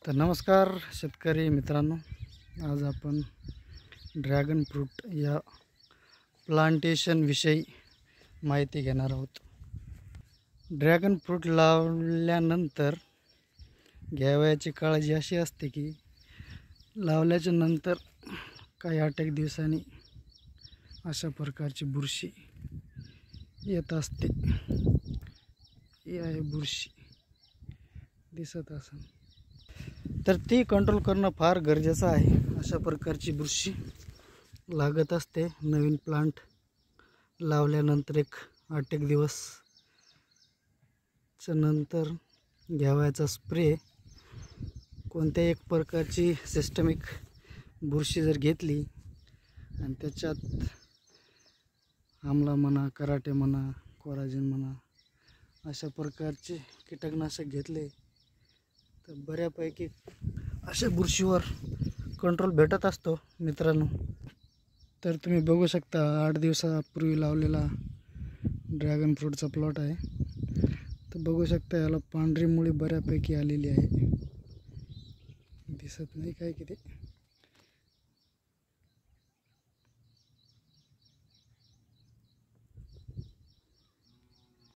तर नमस्कार शेतकरी मित्रांनो, आज आपण ड्रॅगन फ्रूट या प्लांटेशन विषयी माहिती घेणार आहोत। ड्रॅगन फ्रूट लावल्यानंतर घ्यावयाची काळजी अशी असते की लावल्याच्या नंतर काही 8 दिवसांनी अशा प्रकारची बुरशी येत असते। ही आहे बुरशी, दिसत असेल तर ती कंट्रोल करणं फार गरजेचं आहे। अशा प्रकारची बुरशी लागत असते नवीन प्लांट लावल्यानंतर 8 दिवस नंतर घ्यावयाचा स्प्रे। कोणत्याही एक प्रकारची सिस्टमिक बुरशी जर घेतली आणि त्याच्यात आम्ला म्हणा, कराटे म्हणा, कोराजेन म्हणा, अशा प्रकारचे कीटकनाशक घेतले तर बऱ्यापैकी अशा बुरशीवर कंट्रोल भेटत असतो मित्रांनो। तर तुम्ही बघू शकता 8 दिवसापूर्वी लावलेला ड्रॅगन फ्रूटचा प्लॉट आहे। तर बघू शकता याला पांढरी मुळी बऱ्यापैकी आलेली आहे, दिसत नाही काय किती।